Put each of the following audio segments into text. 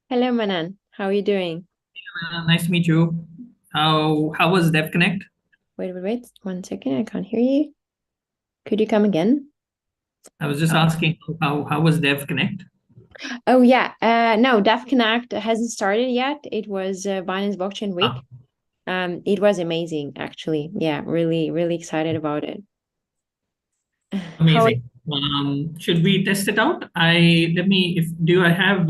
Hello, Manan. How are you doing? Nice to meet you. How was Dev Connect? Wait. 1 second. I can't hear you. Could you come again? I was just Oh, asking how was Dev Connect? oh yeah. No, Dev Connect hasn't started yet. It was Binance Blockchain Ah, Week. It was amazing, actually. Yeah, really, really excited about it. How? amazing. Should we test it out? I let me if do I have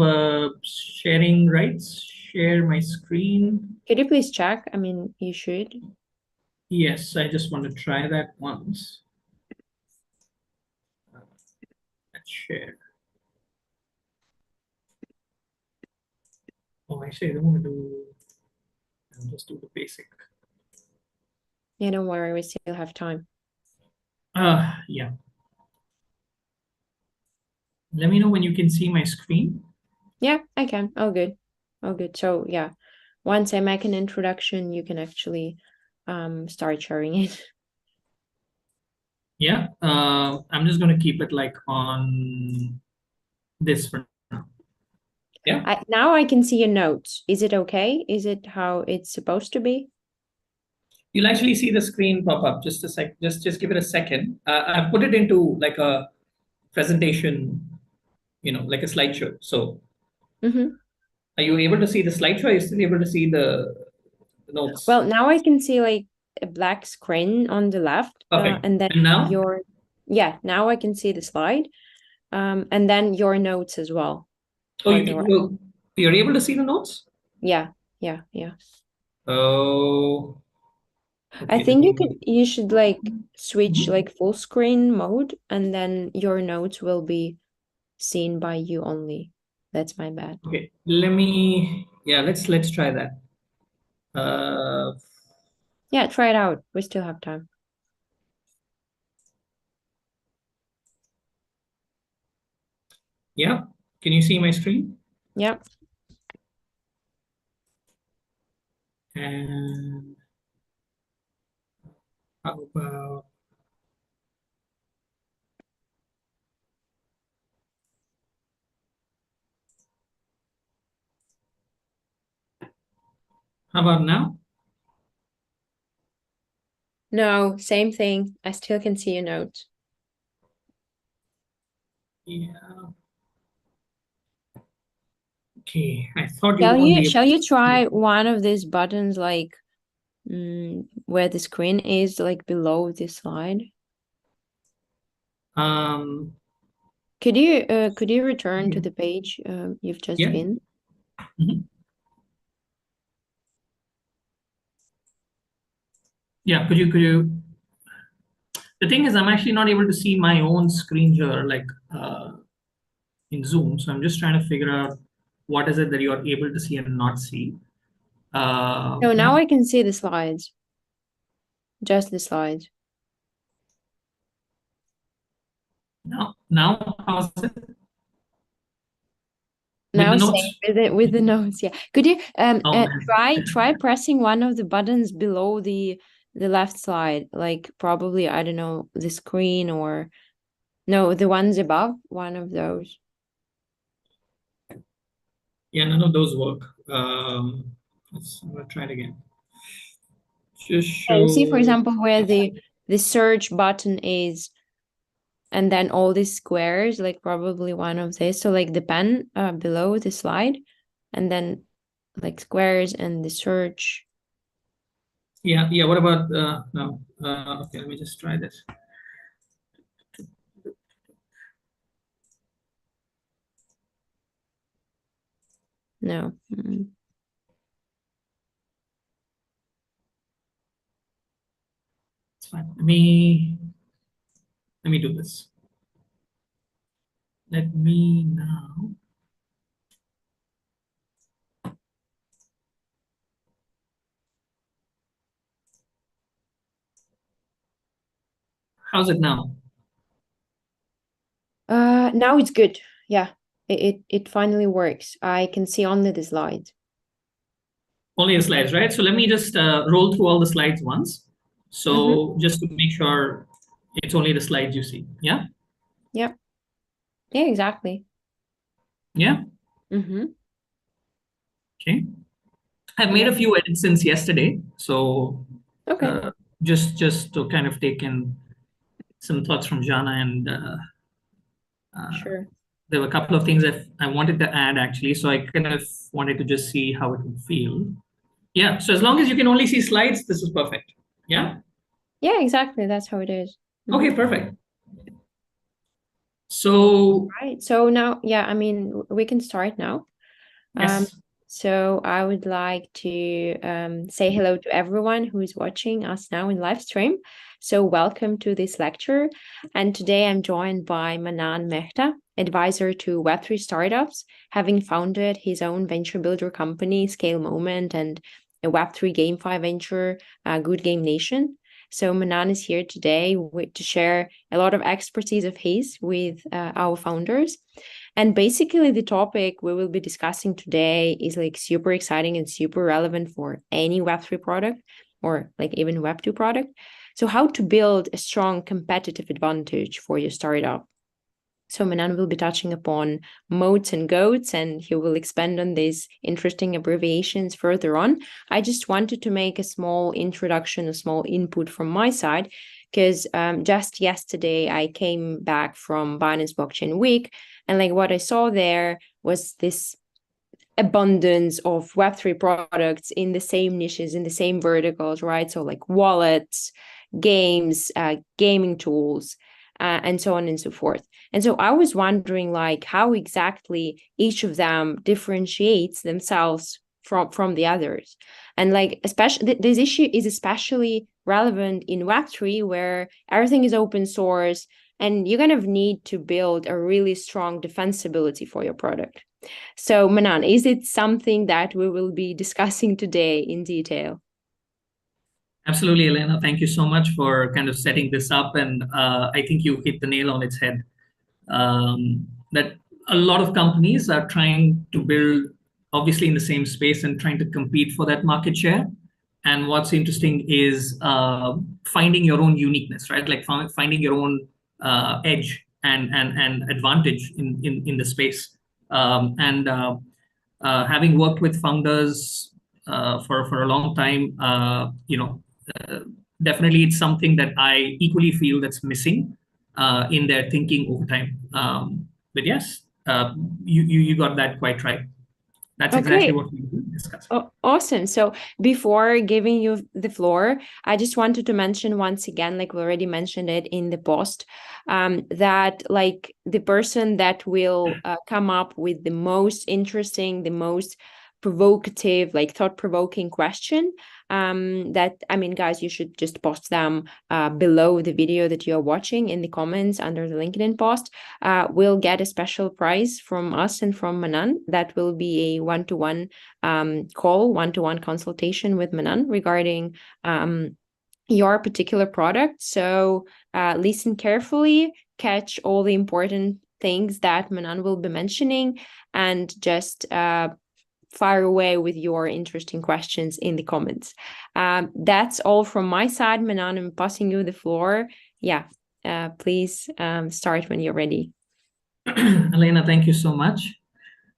sharing rights? Share my screen. Could you please check? I mean, you should. Yes, I just want to try that once. Let's share. Oh, actually, I don't want to do. I'll just do the basic. Yeah, don't worry. We still have time. Yeah. Let me know when you can see my screen. Yeah, I can. All good. All good. So yeah, once I make an introduction, you can actually start sharing it. Yeah. I'm just gonna keep it like on this for now. Yeah. Now I can see your notes. Is it okay? Is it how it's supposed to be? You'll actually see the screen pop up. Just a sec. Just give it a second. I've put it into like a presentation, like a slideshow. So Mm-hmm. are you able to see the slideshow? Are you still able to see the notes? Well, now I can see like a black screen on the left, Perfect. and then And now, yeah, now I can see the slide, and then your notes as well oh, on the right. you're able to see the notes. Yeah, yeah. Oh, I okay. Let think me you should like switch Mhm. like full screen mode, and then your notes will be seen by you only. That's my bad. Okay. Let me. Yeah. Let's try that. Uh, Yeah, try it out. We still have time. yeah. Can you see my screen? Yeah. And how about how about now? No, same thing. I still can see your notes. Yeah. Okay. I thought you Shall won't you be able shall you to. try one of these buttons like where the screen is like below the slide? Um, Could you return to the page you've just yeah. been? Mhm. Yeah. Could you? The thing is, I'm actually not able to see my own screen here, like in Zoom. So I'm just trying to figure out what is it that you're able to see and not see. No, now Yeah. I can see the slides. Just the slides. Now, how's it with the Now same notes? with the notes. Yeah. Could you Oh man. try pressing one of the buttons below the left slide, like probably I don't know the screen or no the ones above one of those. Yeah, none of those work. I'm gonna try it again. Just Yeah, you see, for show. example, where the search button is, and then all these squares, like probably one of this. So like the pen below the slide, and then like squares and the search. Yeah, yeah. What about no? Okay, let me just try this. No. It's fine. Let me do this. Let me now. How's it now? Now it's good. Yeah, it finally works. I can see only the slides. Only the slides, right? So let me just roll through all the slides once. Mm-hmm. So just to make sure it's only the slides you see. Yeah? Yeah. Yeah, exactly. Yeah? Mm-hmm. Okay. I've made a few edits since yesterday, so Okay. just to kind of take in some thoughts from Jana, and Sure. there were a couple of things I wanted to add actually, so I kind of wanted to just see how it would feel. Yeah, so as long as you can only see slides, this is perfect. Yeah. Yeah, exactly. That's how it is. Okay, perfect. So Right. So now, yeah, I mean, we can start now. yes. So I would like to say hello to everyone who is watching us now in live stream. So welcome to this lecture. And today I'm joined by Manan Mehta, advisor to Web3 startups, having founded his own venture builder company, Scale Moment, and a Web3 GameFi venture, GoodGameNation. So Manan is here today to share a lot of expertise of his with our founders. And basically, the topic we will be discussing today is like super exciting and super relevant for any Web3 product or like even Web2 product. So, how to build a strong competitive advantage for your startup. So, Manan will be touching upon MOATs and GOATs, and he will expand on these interesting abbreviations further on. I just wanted to make a small introduction, a small input from my side, because just yesterday I came back from Binance Blockchain Week, and like what I saw there was this abundance of Web3 products in the same niches, in the same verticals, right? So like wallets, games, gaming tools, and so on and so forth. And so I was wondering like how exactly each of them differentiates themselves from the others. And like especially this issue is especially relevant in Web3 where everything is open source and you kind of need to build a really strong defensibility for your product. So, Manan, is it something that we will be discussing today in detail? Absolutely, Elena. Thank you so much for kind of setting this up. And I think you hit the nail on its head. That a lot of companies are trying to build, obviously, in the same space and trying to compete for that market share. And what's interesting is finding your own uniqueness, right? Like finding your own edge and advantage in the space. Having worked with founders for a long time, uh, definitely it's something that I equally feel that's missing in their thinking over time. But yes, you got that quite right. That's exactly Okay. what we will discuss. Oh, awesome. So before giving you the floor, I just wanted to mention once again, like we already mentioned it in the post, that like the person that will come up with the most interesting, the most provocative, like thought-provoking question, that I mean, guys, you should just post them below the video that you're watching in the comments under the LinkedIn post. We'll get a special prize from us and from Manan. That will be a one-to-one call, one-to-one consultation with Manan regarding your particular product. So listen carefully, catch all the important things that Manan will be mentioning, and just fire away with your interesting questions in the comments. That's all from my side, Manan. I'm passing you the floor. Yeah, please start when you're ready. Elena, thank you so much.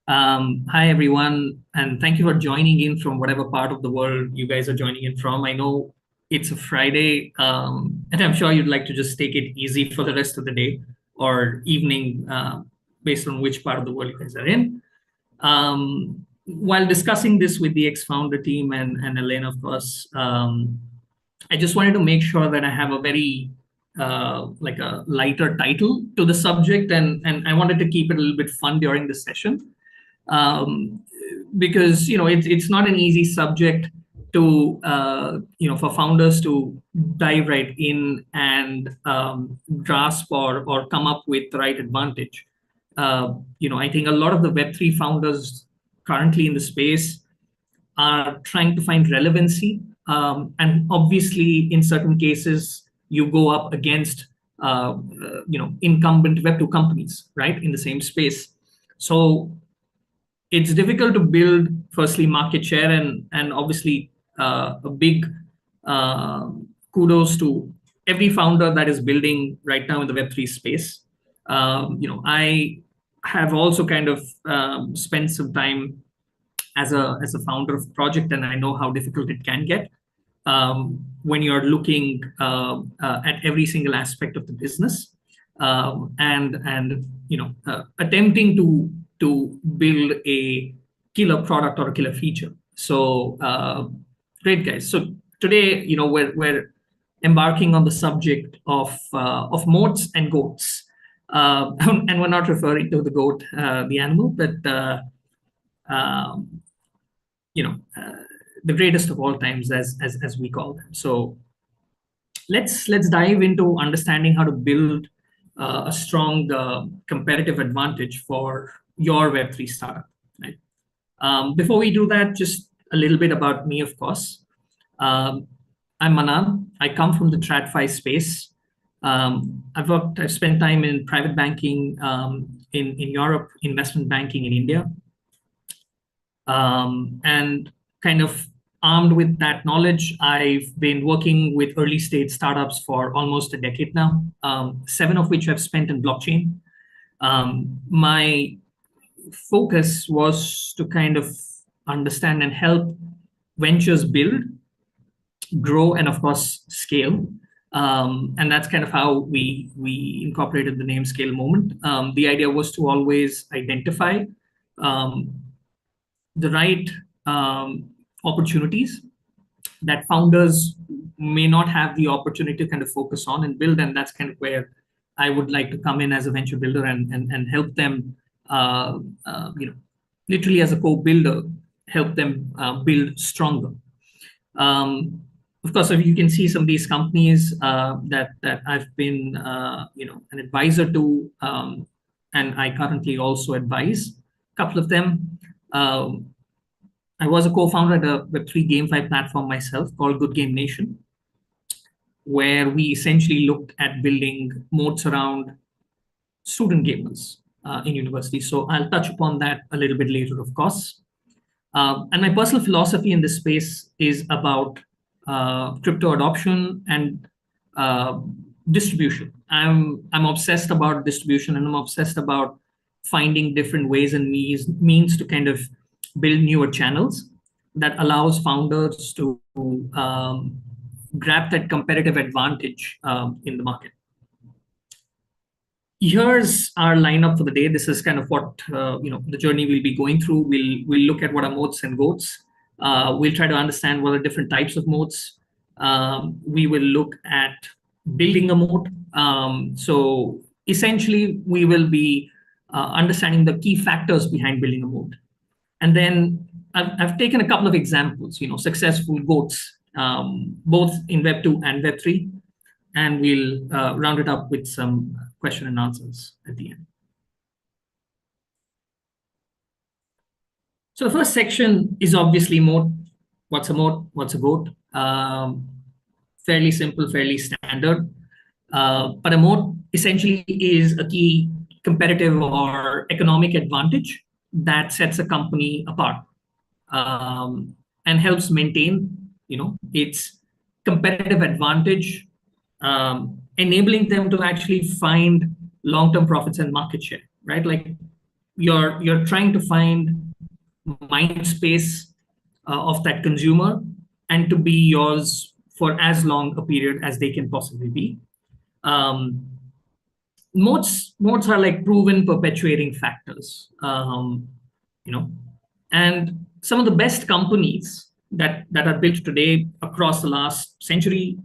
Hi, everyone, and thank you for joining in from whatever part of the world you guys are joining in from. I know it's a Friday, and I'm sure you'd like to just take it easy for the rest of the day or evening, based on which part of the world you guys are in. While discussing this with the ex-founder team and Elena, of course, I just wanted to make sure that I have a very like a lighter title to the subject, and I wanted to keep it a little bit fun during the session, because it's not an easy subject to for founders to dive right in and grasp or come up with the right advantage. I think a lot of the Web3 founders currently in the space are trying to find relevancy. And obviously, in certain cases, you go up against incumbent Web2 companies, right, in the same space. So it's difficult to build, firstly, market share, and obviously a big kudos to every founder that is building right now in the Web3 space. I have also kind of spent some time as a founder of a project, and I know how difficult it can get when you're looking at every single aspect of the business, and attempting to build a killer product or a killer feature. So great, guys. So today, we're embarking on the subject of moats and goats. And we're not referring to the goat, the animal, but um, the greatest of all times, as we call them. So let's dive into understanding how to build a strong competitive advantage for your Web3 startup. Right. Before we do that, just a little bit about me, of course. Um, I'm Manan. I come from the TradFi space. I've spent time in private banking in Europe, investment banking in India, and kind of armed with that knowledge, I've been working with early stage startups for almost a decade now, 7 of which I've spent in blockchain. My focus was to kind of understand and help ventures build, grow, and of course scale. And that's kind of how we incorporated the name Scale Moment. The idea was to always identify um, the right opportunities that founders may not have the opportunity to kind of focus on and build. And that's kind of where I would like to come in as a venture builder and help them, literally as a co-builder, help them build stronger. Of course, if you can see some of these companies that I've been, an advisor to, and I currently also advise a couple of them. I was a co-founder at a web3 gamefi platform myself called GoodGameNation, where we essentially looked at building moats around student gamers in universities. So I'll touch upon that a little bit later, of course. And my personal philosophy in this space is about crypto adoption and distribution. I'm obsessed about distribution, and I'm obsessed about finding different ways and means to kind of build newer channels that allows founders to grab that competitive advantage in the market. Here's our lineup for the day. This is kind of what the journey we'll be going through. We'll look at what are moats and goats. We'll try to understand what are different types of moats. We will look at building a moat. So essentially, we will be understanding the key factors behind building a moat. And then I've taken a couple of examples, successful goats, both in Web 2 and Web 3. And we'll round it up with some question and answers at the end. So the first section is obviously moat. What's a moat? What's a goat? Fairly simple, fairly standard. But a moat essentially is a key competitive or economic advantage that sets a company apart and helps maintain, its competitive advantage, enabling them to actually find long-term profits and market share, right? Like you're trying to find mind space of that consumer and to be yours for as long a period as they can possibly be. Moats are like proven perpetuating factors, and some of the best companies that are built today across the last century,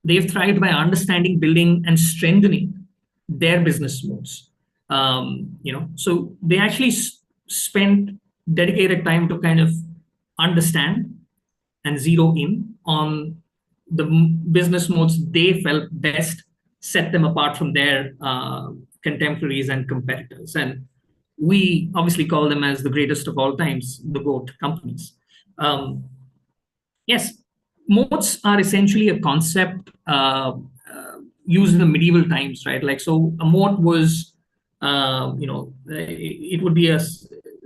they've thrived by understanding, building, and strengthening their business moats. So they actually spent dedicated time to kind of understand and zero in on the business moats they felt best set them apart from their contemporaries and competitors. And we obviously call them as the greatest of all times, the GOAT companies. Yes, moats are essentially a concept used in the medieval times, right? Like, so a moat was, it would be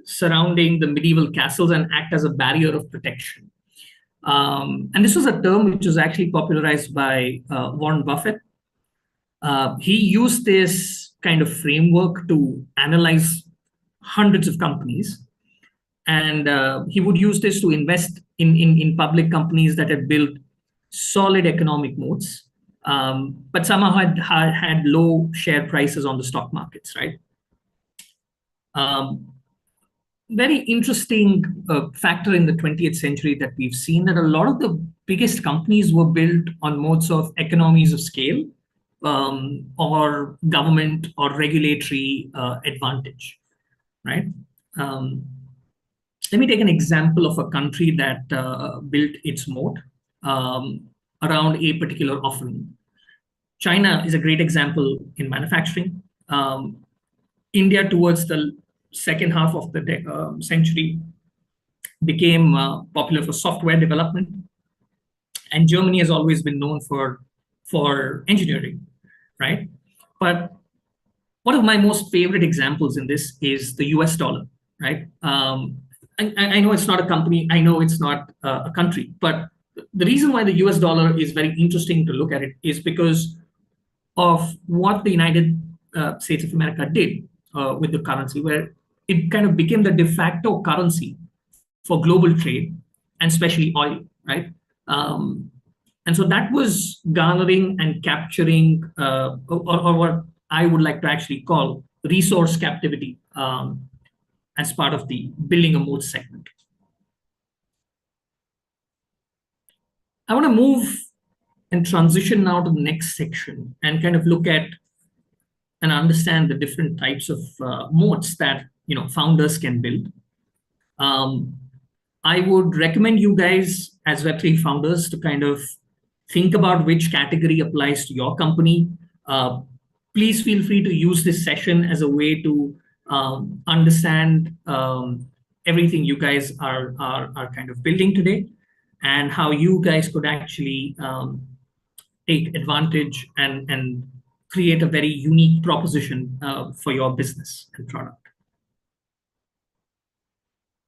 surrounding the medieval castles and act as a barrier of protection. And this was a term which was actually popularized by Warren Buffett. He used this kind of framework to analyze hundreds of companies And he would use this to invest in public companies that had built solid economic moats, but somehow had low share prices on the stock markets, right? Very interesting factor in the 20th century that we've seen that a lot of the biggest companies were built on modes of economies of scale, or government or regulatory advantage, right? Let me take an example of a country that built its moat around a particular offering. China is a great example in manufacturing. India, towards the second half of the century, became popular for software development, and Germany has always been known for engineering, right? But one of my most favorite examples in this is the US dollar, right? I know it's not a company, I know it's not a country, but the reason why the US dollar is very interesting to look at it is because of what the United States of America did with the currency, where it kind of became the de facto currency for global trade, and especially oil, right? And so that was garnering and capturing, or what I would like to actually call resource captivity, as part of the building a moat segment. I want to move and transition now to the next section and kind of look at and understand the different types of moats that founders can build. I would recommend you guys as Web3 founders to kind of think about which category applies to your company. Please feel free to use this session as a way to understand everything you guys are kind of building today, and how you guys could actually take advantage and create a very unique proposition for your business and product.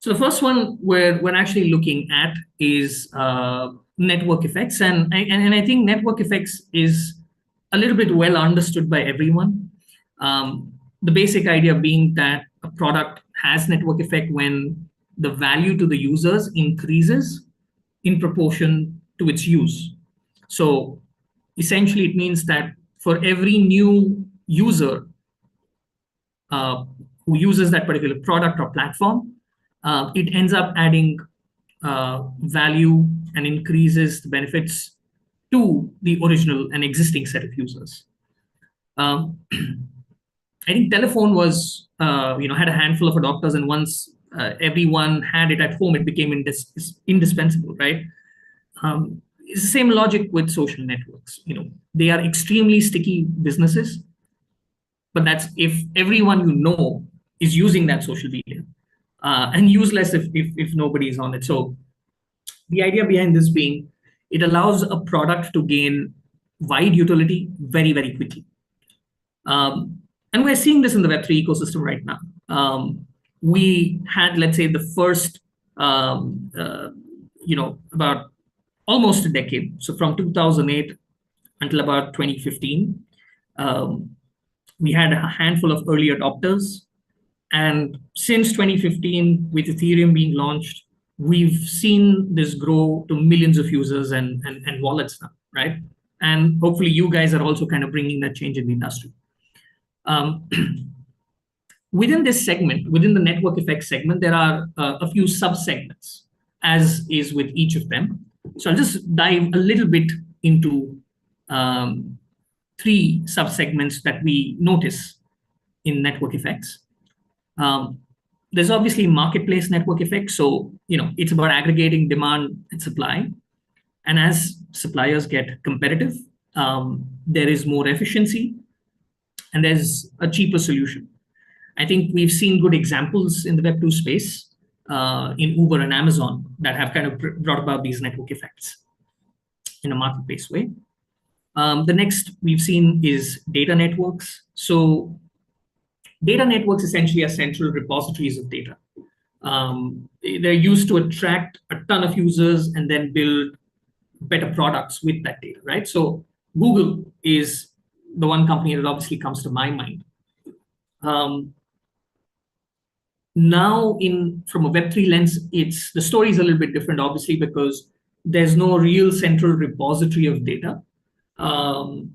So the first one we're actually looking at is network effects, and I think network effects is a little bit well understood by everyone. The basic idea being that a product has network effect when the value to the users increases in proportion to its use. So essentially, it means that for every new user who uses that particular product or platform, it ends up adding value and increases the benefits to the original and existing set of users. I think telephone was, had a handful of adopters, and once everyone had it at home, it became indispensable, right? It's the same logic with social networks. They are extremely sticky businesses, but that's if everyone is using that social media, and useless if nobody is on it. So the idea behind this being, it allows a product to gain wide utility very, very quickly. And we're seeing this in the Web3 ecosystem right now. We had, let's say, the first, about almost a decade. So from 2008 until about 2015, we had a handful of early adopters. And since 2015, with Ethereum being launched, we've seen this grow to millions of users and wallets now, right? And hopefully you guys are also kind of bringing that change in the industry. Within this segment, within the network effects segment, there are a few sub-segments, as is with each of them. So I'll just dive a little bit into 3 sub-segments that we notice in network effects. There's obviously marketplace network effects. So, it's about aggregating demand and supply. And as suppliers get competitive, there is more efficiency and there's a cheaper solution. I think we've seen good examples in the Web2 space, in Uber and Amazon, that have kind of brought about these network effects in a marketplace way. The next we've seen is data networks. So data networks essentially are central repositories of data. They're used to attract a ton of users and then build better products with that data, right? So Google is the one company that obviously comes to my mind. Now, from a Web3 lens, the story is a little bit different, obviously, because there's no real central repository of data. Um,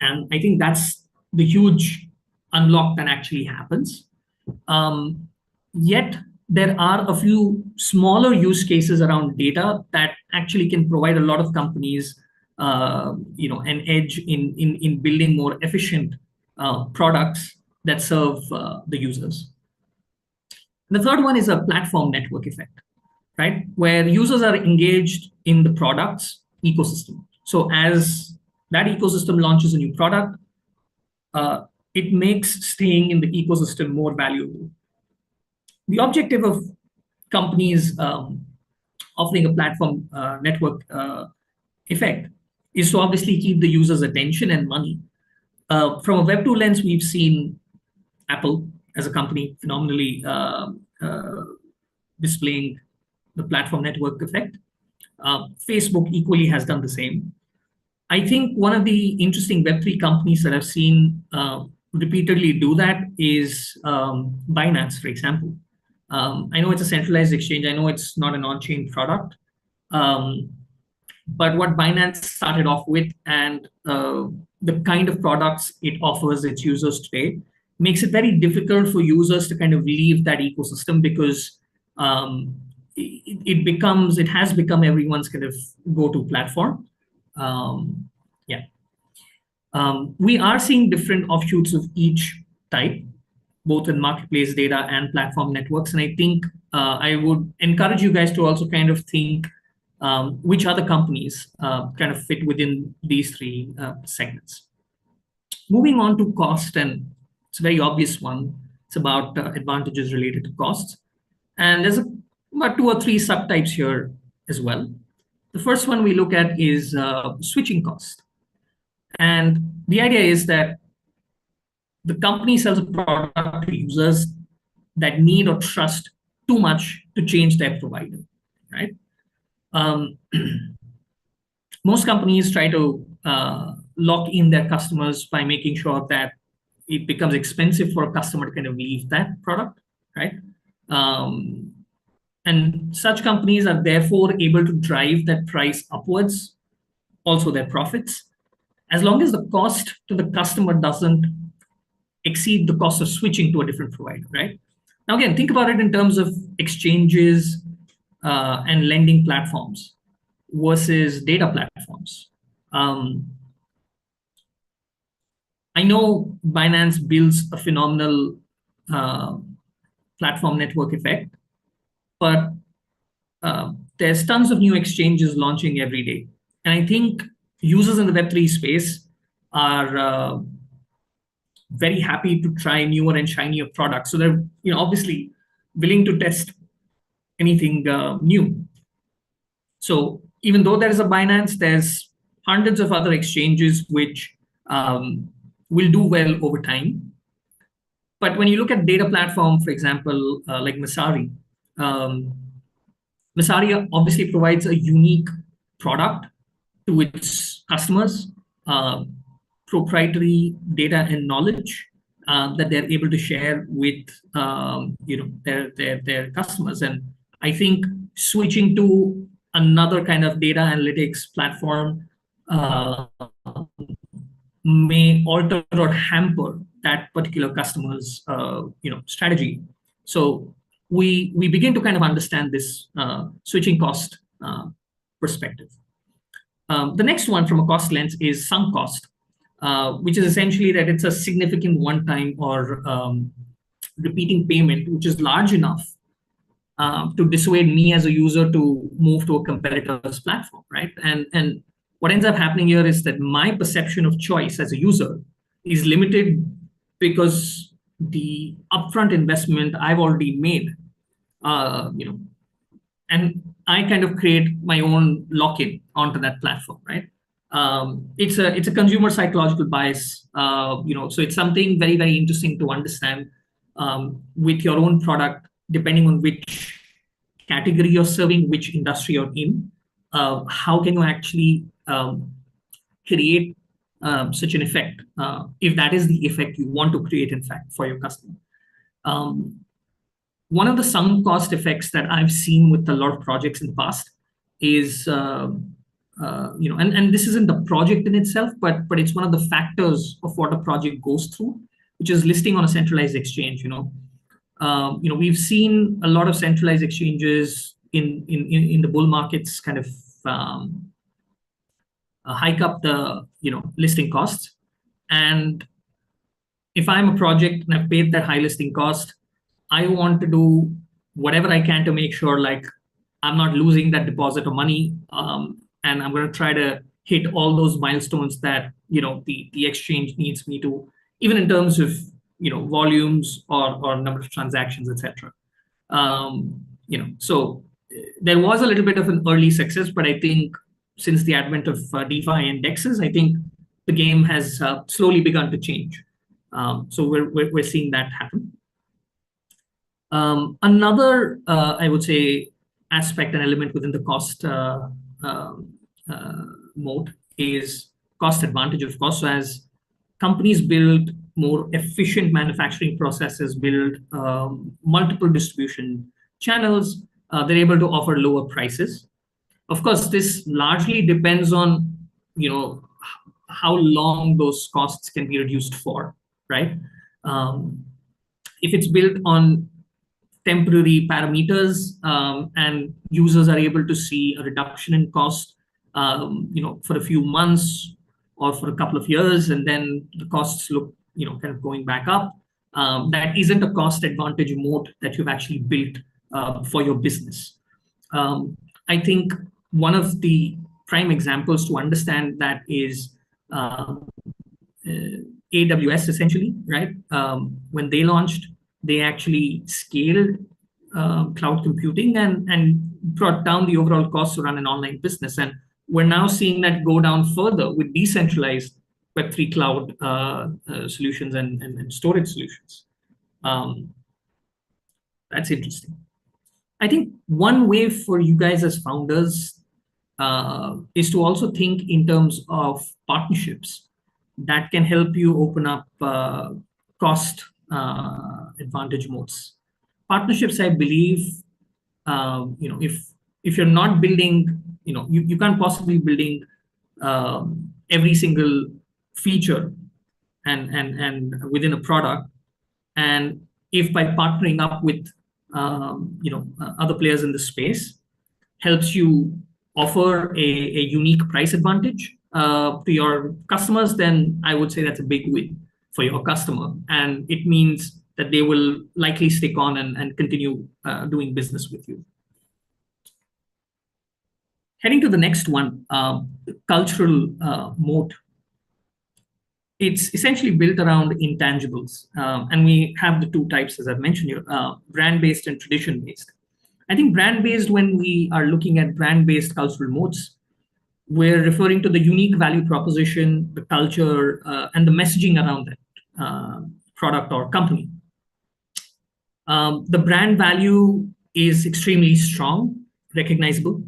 and I think that's the huge unlock that actually happens. Yet there are a few smaller use cases around data that actually can provide a lot of companies, an edge in building more efficient products that serve the users. The third one is a platform network effect, right? Where users are engaged in the product's ecosystem. So as that ecosystem launches a new product, it makes staying in the ecosystem more valuable. The objective of companies offering a platform network effect is to obviously keep the user's attention and money. From a Web2 lens, we've seen Apple as a company phenomenally displaying the platform network effect. Facebook equally has done the same. I think one of the interesting Web3 companies that I've seen repeatedly do that is Binance, for example. I know it's a centralized exchange. I know it's not an on-chain product. But what Binance started off with and the kind of products it offers its users today makes it very difficult for users to kind of leave that ecosystem, because it has become everyone's kind of go-to platform. Yeah. We are seeing different offshoots of each type, both in marketplace data and platform networks. And I think I would encourage you guys to also kind of think which other companies kind of fit within these three segments. Moving on to cost, and it's a very obvious one. It's about advantages related to costs. And there's about 2 or 3 subtypes here as well. The first one we look at is switching cost. And the idea is that the company sells a product to users that need or trust too much to change their provider, right? Most companies try to lock in their customers by making sure that it becomes expensive for a customer to kind of leave that product, right? And such companies are therefore able to drive that price upwards, also their profits, as long as the cost to the customer doesn't exceed the cost of switching to a different provider, right? Now, again, think about it in terms of exchanges and lending platforms versus data platforms. I know Binance builds a phenomenal platform network effect, but there's tons of new exchanges launching every day. And I think users in the Web3 space are very happy to try newer and shinier products. So they're obviously willing to test anything new. So even though there is a Binance, there's hundreds of other exchanges which will do well over time. But when you look at data platform, for example, like Masari, Masari obviously provides a unique product to its customers, proprietary data and knowledge that they're able to share with their customers. And I think switching to another kind of data analytics platform may alter or hamper that particular customer's strategy. So we begin to kind of understand this switching cost perspective. The next one from a cost lens is sunk cost, which is essentially that it's a significant one-time or repeating payment, which is large enough to dissuade me as a user to move to a competitor's platform, right? And what ends up happening here is that my perception of choice as a user is limited because the upfront investment I've already made, and I kind of create my own lock-in onto that platform, right? It's a consumer psychological bias, so it's something very, very interesting to understand with your own product, depending on which category you're serving, which industry you're in. How can you actually create such an effect, if that is the effect you want to create, in fact, for your customer? one of the sunk cost effects that I've seen with a lot of projects in the past is, and this isn't the project in itself, but it's one of the factors of what a project goes through, which is listing on a centralized exchange. We've seen a lot of centralized exchanges in the bull markets kind of hike up the listing costs. And if I'm a project and I've paid that high listing cost, I want to do whatever I can to make sure like I'm not losing that deposit of money, and I'm going to try to hit all those milestones that the exchange needs me to, even in terms of volumes or number of transactions, etc. So there was a little bit of an early success, but I think since the advent of DeFi and DEXs, I think the game has slowly begun to change. So we're seeing that happen. Another, I would say, aspect and element within the cost moat is cost advantage, of course. So as companies build more efficient manufacturing processes, build multiple distribution channels, they're able to offer lower prices. Of course, this largely depends on how long those costs can be reduced for, right? If it's built on temporary parameters, and users are able to see a reduction in cost, for a few months or for a couple of years, and then the costs look, kind of going back up. That isn't a cost advantage moat that you've actually built for your business. I think one of the prime examples to understand that is AWS, essentially, right? When they launched, they actually scaled cloud computing and brought down the overall cost to run an online business. And we're now seeing that go down further with decentralized Web3 cloud solutions and storage solutions. That's interesting. I think one way for you guys as founders is to also think in terms of partnerships that can help you open up cost advantage modes. Partnerships, I believe, if you're not building, you can't possibly building every single feature and within a product. And if by partnering up with other players in the space helps you offer a unique price advantage to your customers, then I would say that's a big win for your customer. And it means that they will likely stick on and continue doing business with you. Heading to the next one, cultural moat. It's essentially built around intangibles. And we have the two types, as I've mentioned here, brand-based and tradition-based. I think brand-based, when we are looking at brand-based cultural moats, we're referring to the unique value proposition, the culture, and the messaging around that product or company. The brand value is extremely strong, recognizable.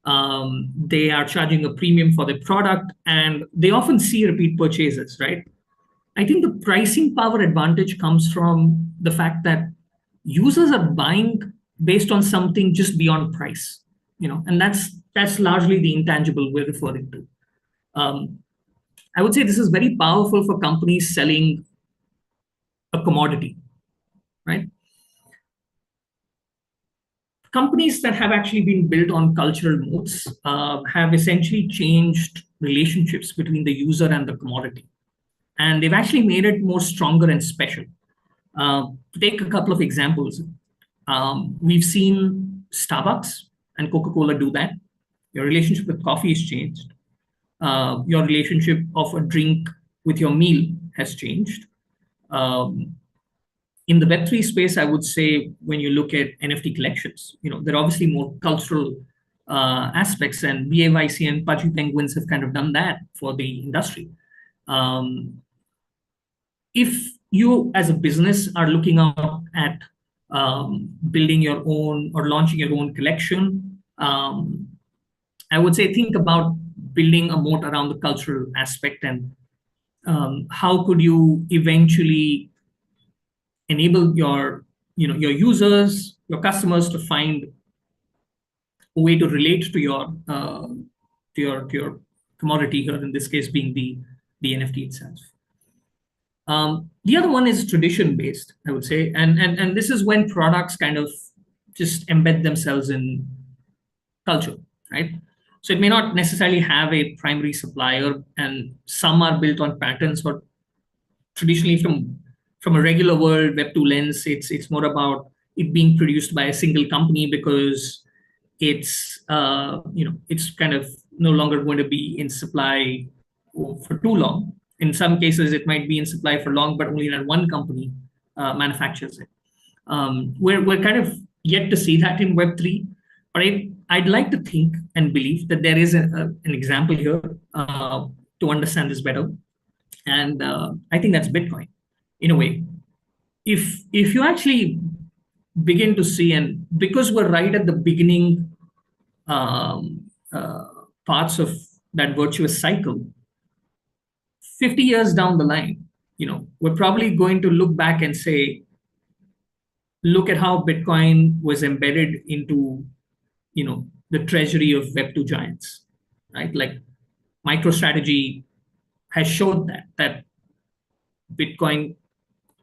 They are charging a premium for their product, and they often see repeat purchases, right? I think the pricing power advantage comes from the fact that users are buying based on something just beyond price, and that's largely the intangible we're referring to. I would say this is very powerful for companies selling a commodity, right? Companies that have actually been built on cultural moats have essentially changed relationships between the user and the commodity. And they've actually made it more stronger and special. To take a couple of examples, we've seen Starbucks and Coca-Cola do that. Your relationship with coffee has changed. Your relationship of a drink with your meal has changed. In the Web3 space, I would say when you look at NFT collections, there are obviously more cultural aspects, and BAYC and Pudgy Penguins have kind of done that for the industry. If you as a business are looking out at building your own or launching your own collection, I would say think about building a moat around the cultural aspect, and how could you eventually enable your your users, your customers to find a way to relate to your commodity here, in this case being the NFT itself. The other one is tradition based, I would say, and this is when products kind of just embed themselves in culture, right? So it may not necessarily have a primary supplier, and some are built on patterns, but traditionally from a regular world Web2 lens, it's more about it being produced by a single company, because it's kind of no longer going to be in supply for too long. In some cases, it might be in supply for long, but only that one company manufactures it. We're kind of yet to see that in Web3, but I'd like to think and believe that there is an example here to understand this better, and I think that's Bitcoin, in a way. If you actually begin to see, and because we're right at the beginning um, uh, parts of that virtuous cycle, 50 years down the line, we're probably going to look back and say, look at how Bitcoin was embedded into, the treasury of Web2 giants, right? Like MicroStrategy has showed that Bitcoin,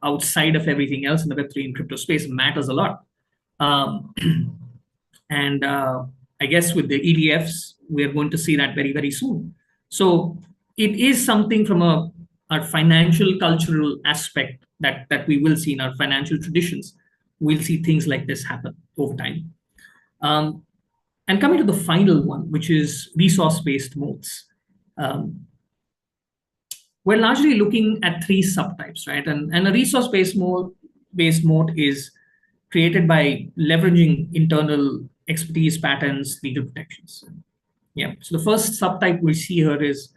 outside of everything else in the Web3 and crypto space, matters a lot. Um, and I guess with the ETFs, we're going to see that very, very soon. So it is something from our financial cultural aspect that we will see in our financial traditions. We'll see things like this happen over time. And coming to the final one, which is resource-based moats. We're largely looking at three subtypes, right? And a resource-based moat is created by leveraging internal expertise, patterns, legal protections. Yeah. So the first subtype we see here is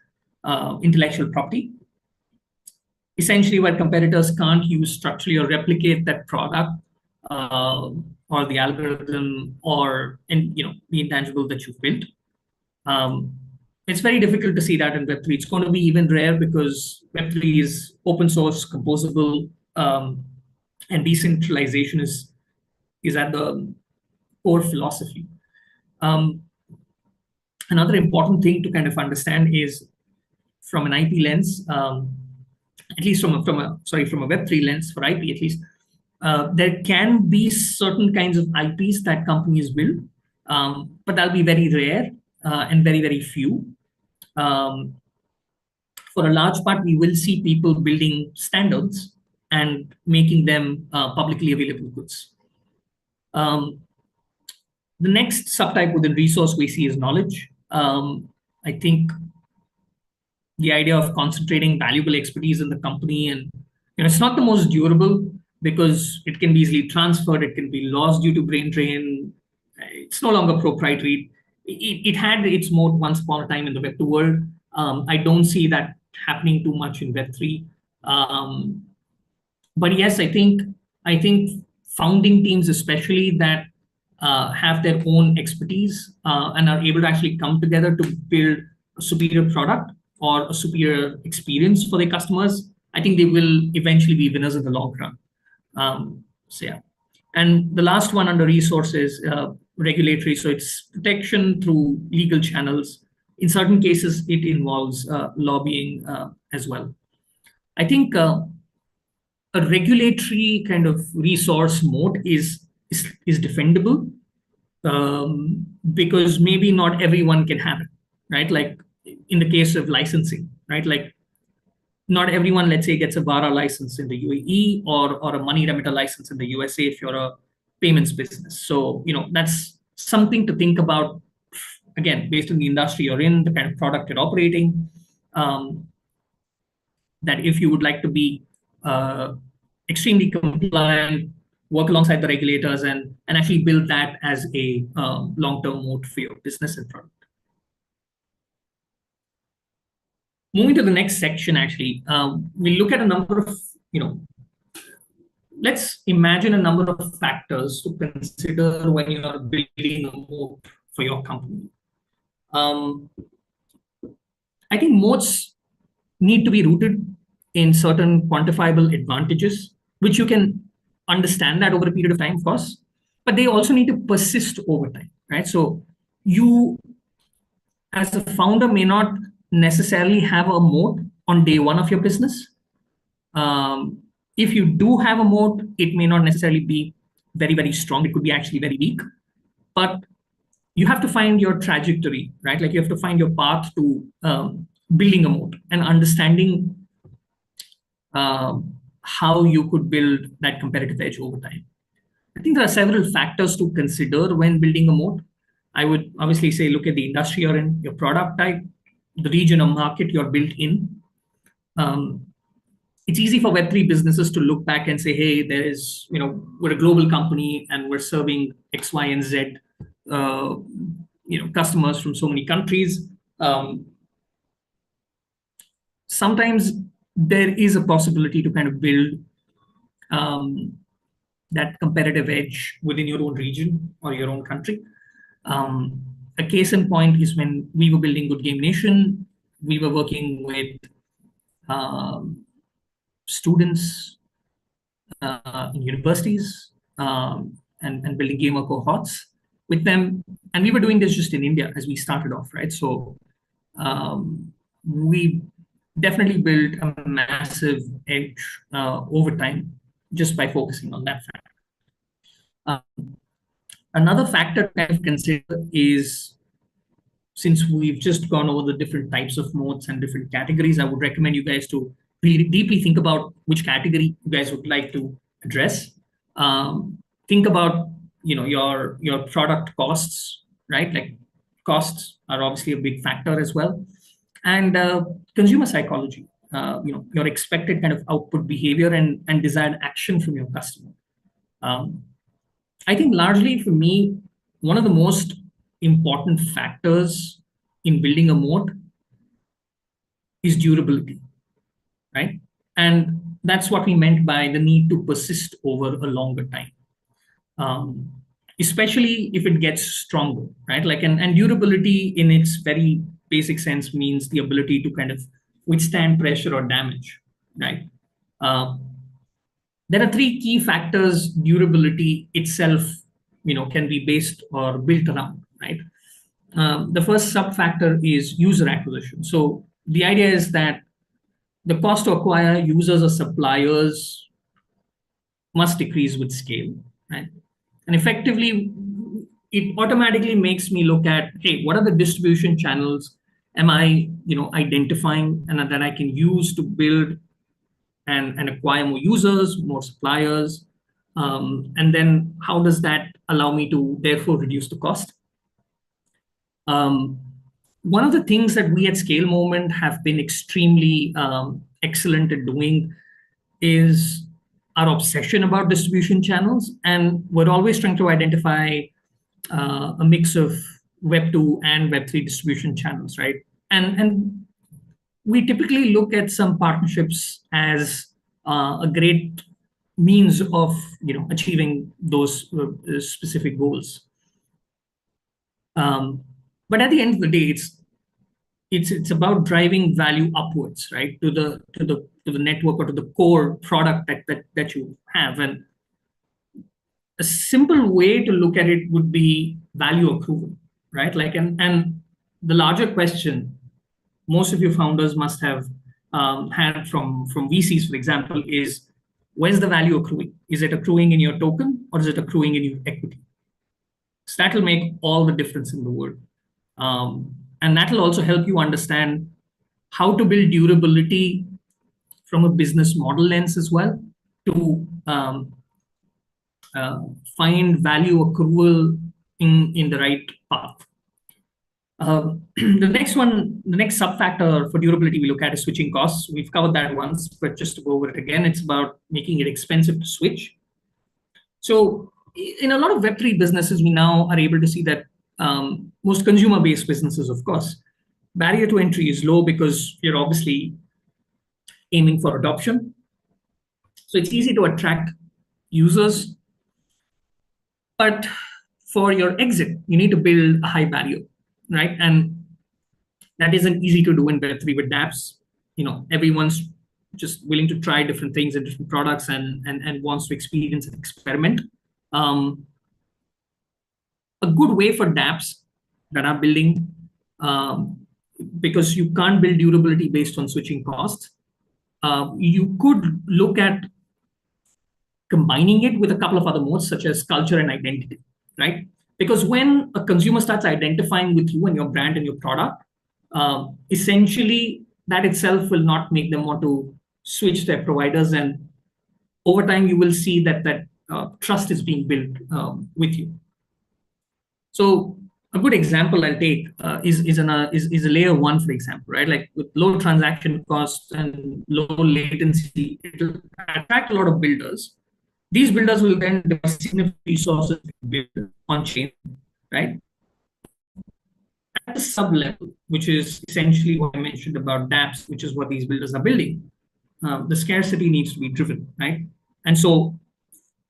intellectual property. Essentially, where competitors can't use structurally or replicate that product or the algorithm or the intangible that you've built. It's very difficult to see that in Web3. It's going to be even rare because Web3 is open source, composable, and decentralization is at the core philosophy. Another important thing to kind of understand is, from an IP lens, at least from a Web3 lens for IP at least, there can be certain kinds of IPs that companies build, but that'll be very rare and very, very few. For a large part, we will see people building standards and making them publicly available goods. The next subtype within resource we see is knowledge. I think the idea of concentrating valuable expertise in the company, and it's not the most durable because it can be easily transferred, it can be lost due to brain drain. It's no longer proprietary. It had its mode once upon a time in the Web2 world. I don't see that happening too much in Web3. But yes, I think founding teams, especially that have their own expertise and are able to actually come together to build a superior product or a superior experience for their customers, I think they will eventually be winners in the long run. So yeah. And the last one under resources, regulatory. So it's protection through legal channels. In certain cases, it involves lobbying as well. I think a regulatory kind of resource moat is defendable because maybe not everyone can have it, right? Like in the case of licensing, right? Like not everyone, let's say, gets a VARA license in the UAE or a money remitter license in the USA if you're a payments business. So, that's something to think about, again, based on the industry you're in, the kind of product you're operating, that if you would like to be extremely compliant, work alongside the regulators and actually build that as a long-term moat for your business and product. Moving to the next section, actually, we look at a number of, let's imagine a number of factors to consider when you are building a moat for your company. I think moats need to be rooted in certain quantifiable advantages, which you can understand that over a period of time, of course, but they also need to persist over time, right? So you, as a founder, may not necessarily have a moat on day one of your business. If you do have a moat, it may not necessarily be very, very strong. It could be actually very weak. But you have to find your trajectory, right? Like you have to find your path to building a moat and understanding how you could build that competitive edge over time. I think there are several factors to consider when building a moat. I would obviously say look at the industry you're in, your product type, the region or market you're built in. It's easy for Web3 businesses to look back and say, hey, there is, we're a global company and we're serving X, Y, and Z, customers from so many countries. Sometimes there is a possibility to kind of build that competitive edge within your own region or your own country. A case in point is when we were building GoodGameNation, we were working with students in universities and building gamer cohorts with them. And we were doing this just in India as we started off, right? So we definitely built a massive edge over time just by focusing on that fact. Another factor to kind of consider is, since we've just gone over the different types of moats and different categories, I would recommend you guys to really deeply think about which category you guys would like to address. Think about your product costs, right? Like costs are obviously a big factor as well, and consumer psychology. Your expected kind of output behavior and desired action from your customer. I think largely for me, one of the most important factors in building a moat is durability, right? And that's what we meant by the need to persist over a longer time, especially if it gets stronger, right? Like, and durability in its very basic sense means the ability to kind of withstand pressure or damage, right? There are three key factors durability itself, can be based or built around, right? The first sub factor is user acquisition. So the idea is that the cost to acquire users or suppliers must decrease with scale, right? And effectively, it automatically makes me look at, hey, what are the distribution channels am I, identifying and that I can use to build and acquire more users, more suppliers, and then how does that allow me to therefore reduce the cost? One of the things that we at Scale Moment have been extremely excellent at doing is our obsession about distribution channels. And we're always trying to identify a mix of Web2 and Web3 distribution channels, right? And we typically look at some partnerships as a great means of achieving those specific goals. But at the end of the day, it's about driving value upwards, right, to the network or to the core product that you have. And a simple way to look at it would be value accrual, right? Like, and the larger question most of your founders must have had from VCs, for example, is where's the value accruing? Is it accruing in your token or is it accruing in your equity? So that'll make all the difference in the world. And that'll also help you understand how to build durability from a business model lens as well to find value accrual in the right path. The next sub factor for durability we look at is switching costs. We've covered that once, but just to go over it again, it's about making it expensive to switch. So in a lot of Web3 businesses, we now are able to see that most consumer-based businesses, of course, barrier to entry is low because you're obviously aiming for adoption. So it's easy to attract users, but for your exit, you need to build a high barrier, right? And that isn't easy to do in Web3 with dApps. Everyone's just willing to try different things and different products and wants to experience and experiment. A good way for dApps that are building, because you can't build durability based on switching costs, you could look at combining it with a couple of other modes, such as culture and identity, right? Because when a consumer starts identifying with you and your brand and your product, essentially that itself will not make them want to switch their providers. And over time, you will see that trust is being built with you. So a good example I'll take is a layer one, for example, right? Like with low transaction costs and low latency, it will attract a lot of builders. These builders will then deposit significant resources on chain, right? At the sub level, which is essentially what I mentioned about dApps, which is what these builders are building, the scarcity needs to be driven, right? And so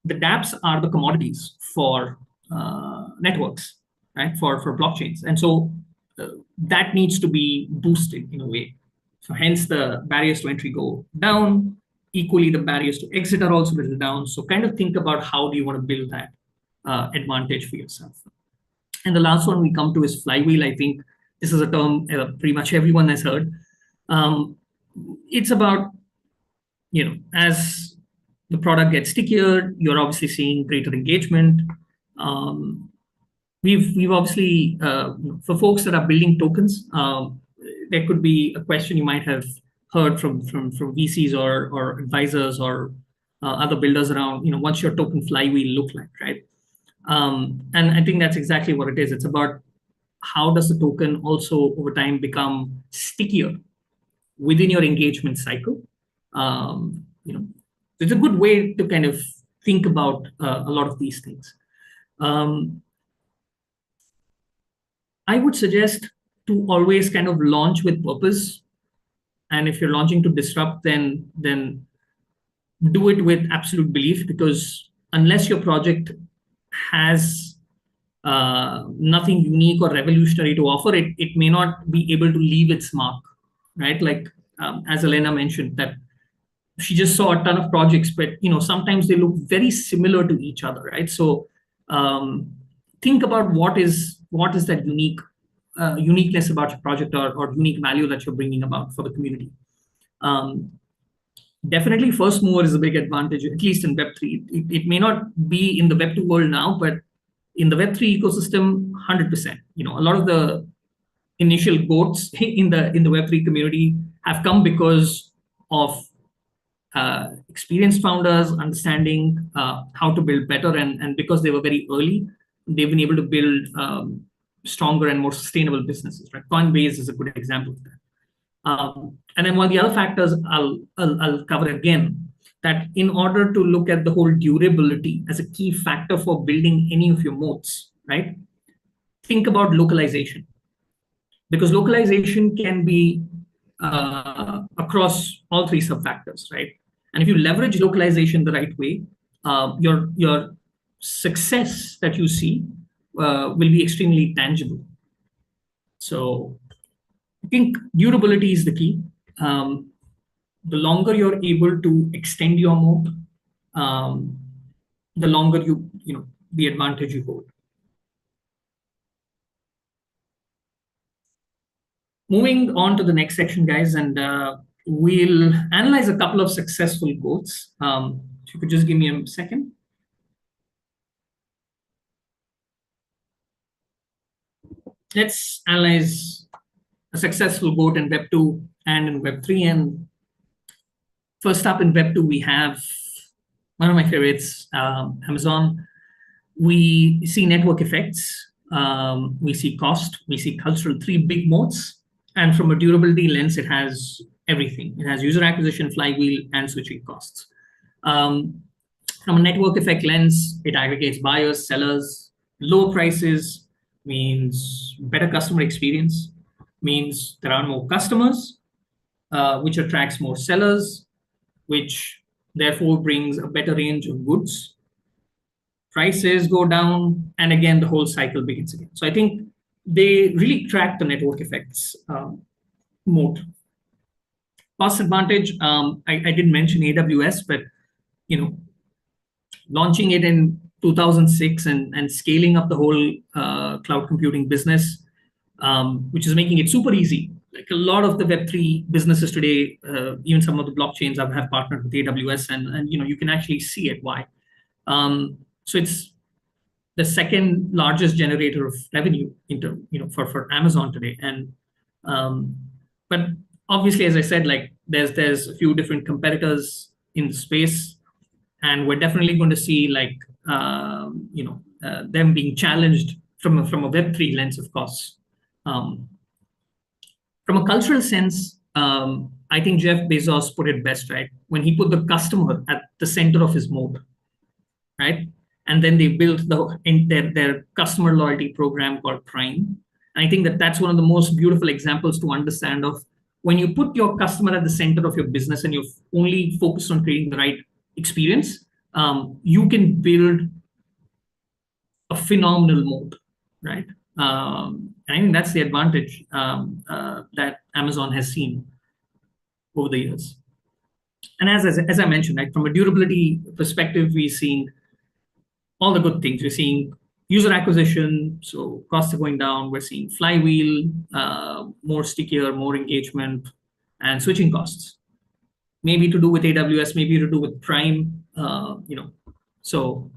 the dApps are the commodities for networks, right? For blockchains. And so that needs to be boosted in a way. So hence the barriers to entry go down. Equally, the barriers to exit are also built down. So kind of think about how do you want to build that advantage for yourself. And the last one we come to is flywheel. I think this is a term pretty much everyone has heard. It's about, as the product gets stickier, you're obviously seeing greater engagement. We've obviously, for folks that are building tokens, there could be a question you might have heard from VCs or advisors or other builders around, what's your token flywheel look like, right? And I think that's exactly what it is. It's about how does the token also over time become stickier within your engagement cycle. It's a good way to kind of think about a lot of these things. I would suggest to always kind of launch with purpose. And if you're launching to disrupt, then do it with absolute belief, because unless your project has nothing unique or revolutionary to offer, it may not be able to leave its mark, right? Like as Elena mentioned, that she just saw a ton of projects, but sometimes they look very similar to each other, right? So think about what is that uniqueness about your project or unique value that you're bringing about for the community. Definitely first mover is a big advantage, at least in Web3. It may not be in the Web2 world now, but in the Web3 ecosystem, 100%. A lot of the initial GOATs in the Web3 community have come because of experienced founders understanding how to build better, and because they were very early, they've been able to build stronger and more sustainable businesses, right? Coinbase is a good example of that. And then one of the other factors I'll cover again, that in order to look at the whole durability as a key factor for building any of your moats, right? Think about localization, because localization can be across all three sub-factors, right? And if you leverage localization the right way, your success that you see will be extremely tangible. So I think durability is the key. The longer you're able to extend your moat, the longer the advantage you hold. Moving on to the next section, guys, and we'll analyze a couple of successful GOATs. If you could just give me a second. Let's analyze a successful GOAT in Web2 and in Web3. And first up in Web2, we have one of my favorites, Amazon. We see network effects, we see cost, we see cultural, three big moats. And from a durability lens, it has everything. It has user acquisition, flywheel, and switching costs. From a network effect lens, it aggregates buyers, sellers. Low prices means better customer experience, means there are more customers, which attracts more sellers, which therefore brings a better range of goods. Prices go down, and again, the whole cycle begins again. So I think they really track the network effects mode. Cost advantage, I did mention AWS, but launching it in 2006 and scaling up the whole cloud computing business, which is making it super easy. Like a lot of the Web3 businesses today, even some of the blockchains have partnered with AWS, and you can actually see it. Why? So it's the second largest generator of revenue for Amazon today. And but obviously, as I said, like there's a few different competitors in the space, and we're definitely going to see like them being challenged from a Web3 lens, of course. From a cultural sense, I think Jeff Bezos put it best, right? When he put the customer at the center of his moat, right? And then they built their customer loyalty program called Prime. And I think that's one of the most beautiful examples to understand of when you put your customer at the center of your business and you're only focused on creating the right experience, you can build a phenomenal moat, right? And I think that's the advantage that Amazon has seen over the years. And as I mentioned, like from a durability perspective, we're seeing all the good things. We're seeing user acquisition, so costs are going down. We're seeing flywheel, more stickier, more engagement, and switching costs. Maybe to do with AWS, maybe to do with Prime, So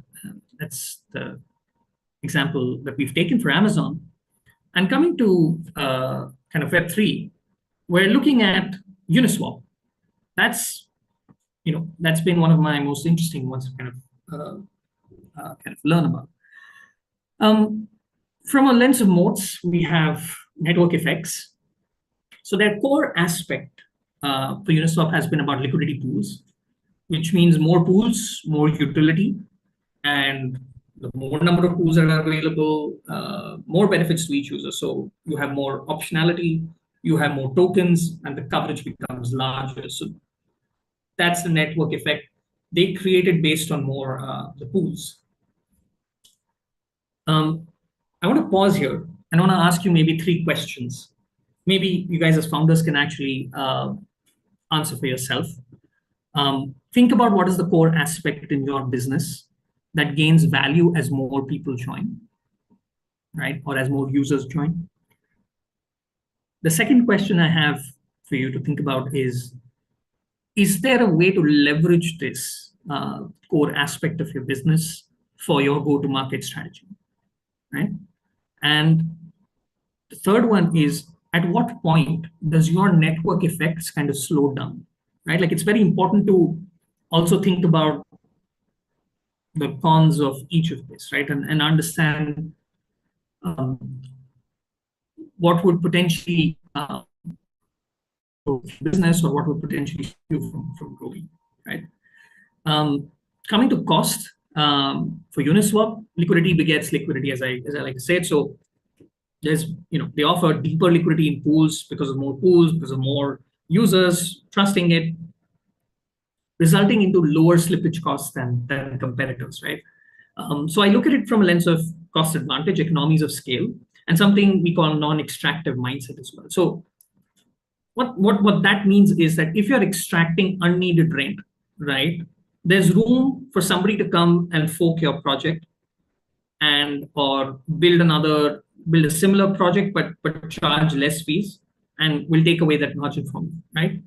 that's the example that we've taken for Amazon. And coming to kind of Web3, we're looking at Uniswap. That's been one of my most interesting ones to kind of learn about. From a lens of moats, we have network effects. So their core aspect for Uniswap has been about liquidity pools, which means more pools, more utility, and the more number of pools that are available, more benefits to each user. So you have more optionality, you have more tokens, and the coverage becomes larger. So that's the network effect they created based on more the pools. I want to pause here and I want to ask you maybe 3 questions. Maybe you guys as founders can actually answer for yourself. Think about what is the core aspect in your business that gains value as more people join, right? Or as more users join. The second question I have for you to think about is there a way to leverage this core aspect of your business for your go-to-market strategy, right? And the third one is, at what point does your network effects kind of slow down, right? Like it's very important to also think about the cons of each of this, right? And understand what would potentially business or what would potentially keep you from growing, right? Coming to cost, for Uniswap, liquidity begets liquidity, as I like to say it. So there's, they offer deeper liquidity in pools because of more pools, because of more users trusting it, resulting into lower slippage costs than competitors, right? So I look at it from a lens of cost advantage, economies of scale, and something we call non-extractive mindset as well. So what that means is that if you're extracting unneeded rent, right, there's room for somebody to come and fork your project or build a similar project, but charge less fees, and will take away that margin from you, right?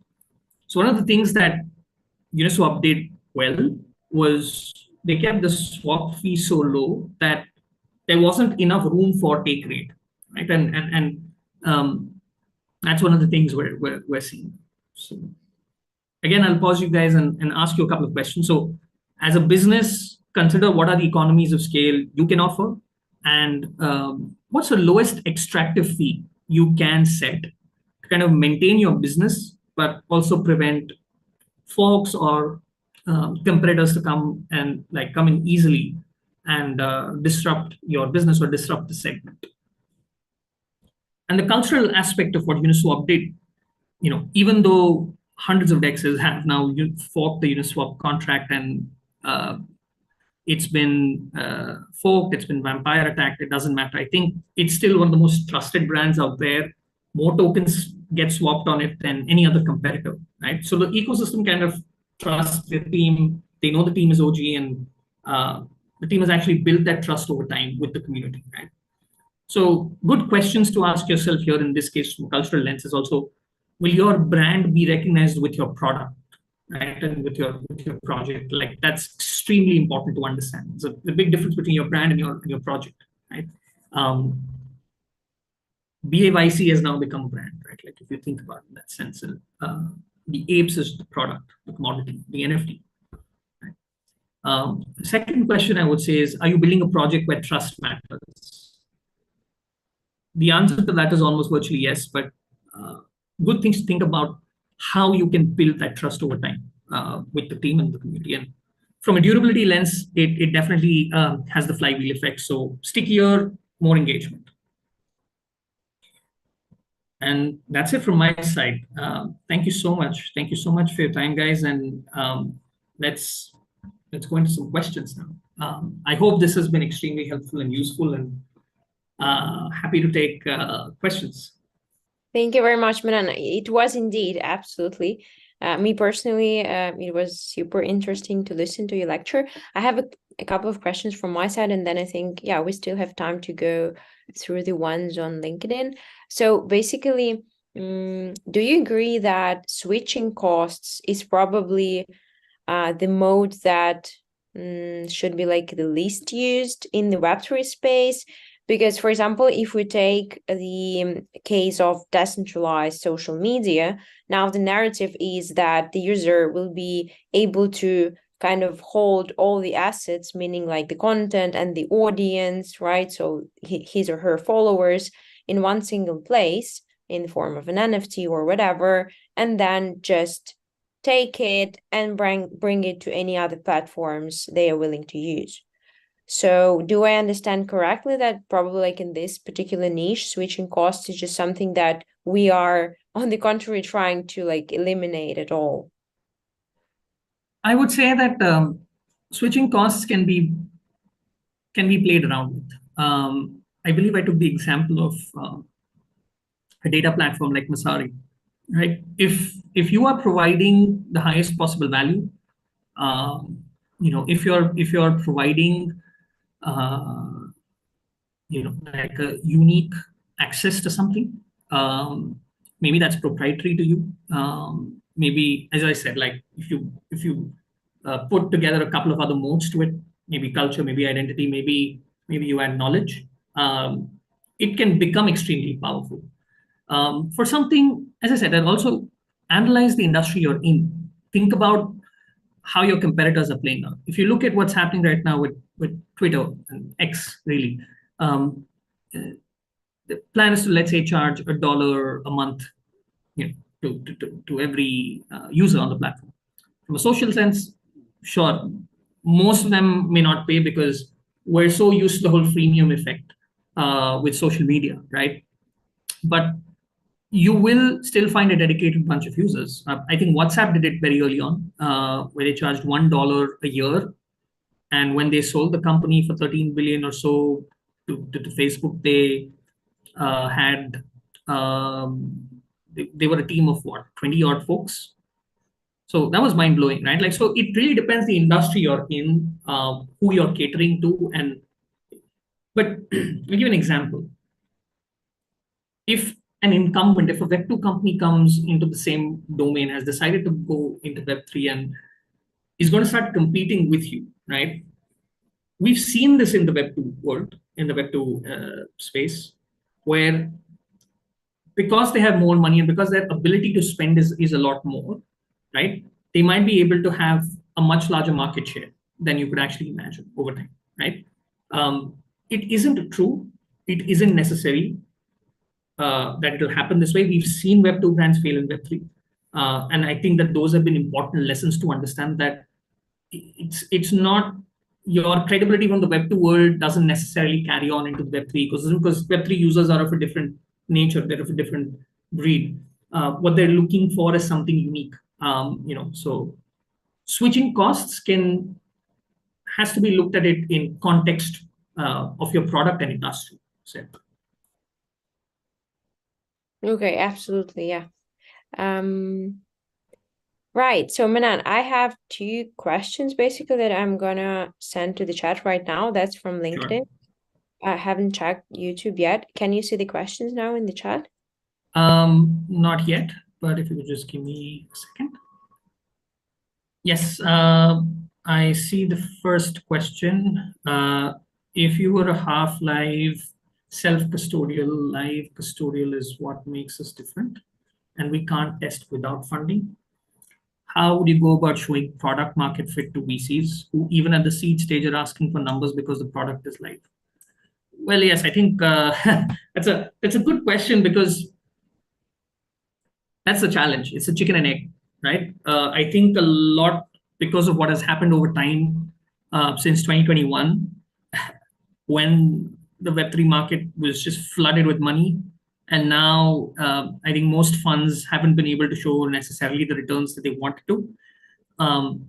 So one of the things that Uniswap did well was they kept the swap fee so low that there wasn't enough room for take rate, right? And that's one of the things we're seeing. So again, I'll pause you guys and ask you a couple of questions. So as a business, consider what are the economies of scale you can offer, and what's the lowest extractive fee you can set to kind of maintain your business, but also prevent folks or competitors to come in easily and disrupt your business or disrupt the segment. And the cultural aspect of what Uniswap did, even though hundreds of DEXs have now forked the Uniswap contract and it's been forked, it's been vampire attacked, it doesn't matter. I think it's still one of the most trusted brands out there. More tokens get swapped on it than any other competitor, right? So the ecosystem kind of trusts the team. They know the team is OG, and the team has actually built that trust over time with the community, right? So good questions to ask yourself here in this case from cultural lens is also, will your brand be recognized with your product, right? And with your project? Like that's extremely important to understand. There's a big difference between your brand and your project, right? Um, BAYC has now become a brand, right? Like if you think about it in that sense, the apes is the product, the commodity, the NFT. Right? The second question I would say is, are you building a project where trust matters? The answer to that is almost virtually yes, but good things to think about how you can build that trust over time with the team and the community. And from a durability lens, it definitely has the flywheel effect. So stickier, more engagement. And that's it from my side. Thank you so much. Thank you so much for your time, guys. And let's go into some questions now. I hope this has been extremely helpful and useful, and happy to take questions. Thank you very much, Manan. It was indeed, absolutely. Me personally, it was super interesting to listen to your lecture. I have a couple of questions from my side, and then I think, yeah, we still have time to go through the ones on LinkedIn. So basically, do you agree that switching costs is probably the mode that should be like the least used in the Web3 space? Because, for example, if we take the case of decentralized social media, now the narrative is that the user will be able to kind of hold all the assets, meaning like the content and the audience, right? So his or her followers in one single place in the form of an NFT or whatever, and then just take it and bring it to any other platforms they are willing to use. So do I understand correctly that probably like in this particular niche, switching costs is just something that we are, on the contrary, trying to like eliminate at all? I would say that switching costs can be played around with. I believe I took the example of a data platform like Masari, right? If you are providing the highest possible value, if you're providing uh, like a unique access to something, maybe that's proprietary to you. Maybe, as I said, like if you put together a couple of other modes to it, maybe culture, maybe identity, maybe you add knowledge, it can become extremely powerful. For something, as I said, and also analyze the industry you're in. Think about how your competitors are playing out. If you look at what's happening right now with Twitter and X, really, the plan is to, let's say, charge $1 a month, to every user on the platform. From a social sense, sure, most of them may not pay because we're so used to the whole freemium effect with social media, right? But you will still find a dedicated bunch of users. I think WhatsApp did it very early on, where they charged $1 a year, and when they sold the company for 13 billion or so to Facebook, they had they were a team of what, 20 odd folks. So that was mind blowing, right? Like, so it really depends the industry you're in, who you're catering to, and but I'll give an example. If an incumbent, if a Web2 company comes into the same domain, has decided to go into Web3 and is going to start competing with you, right? We've seen this in the Web2 world, in the Web2 space, where because they have more money and because their ability to spend is a lot more, right? They might be able to have a much larger market share than you could actually imagine over time, right? It isn't true. It isn't necessary that it will happen this way. We've seen Web2 brands fail in Web3. And I think that those have been important lessons to understand that it's not, your credibility from the Web2 world doesn't necessarily carry on into the Web3 ecosystem, because Web3 users are of a different nature, they're of a different breed. What they're looking for is something unique. So switching costs has to be looked at it in context of your product and industry. So, Okay, absolutely, yeah. Right. So Manan, I have two questions basically that I'm gonna send to the chat right now. That's from Sure. LinkedIn. I haven't checked YouTube yet. Can you see the questions now in the chat? Not yet, but if you could just give me a second. Yes, I see the first question. If you were a half-live, self-custodial, live custodial is what makes us different, and we can't test without funding. How would you go about showing product market fit to VCs who even at the seed stage are asking for numbers because the product is live? Well, yes, I think that's a good question because that's the challenge. It's a chicken and egg, right? I think a lot because of what has happened over time since 2021, when the Web3 market was just flooded with money. And now I think most funds haven't been able to show necessarily the returns that they wanted to. Um,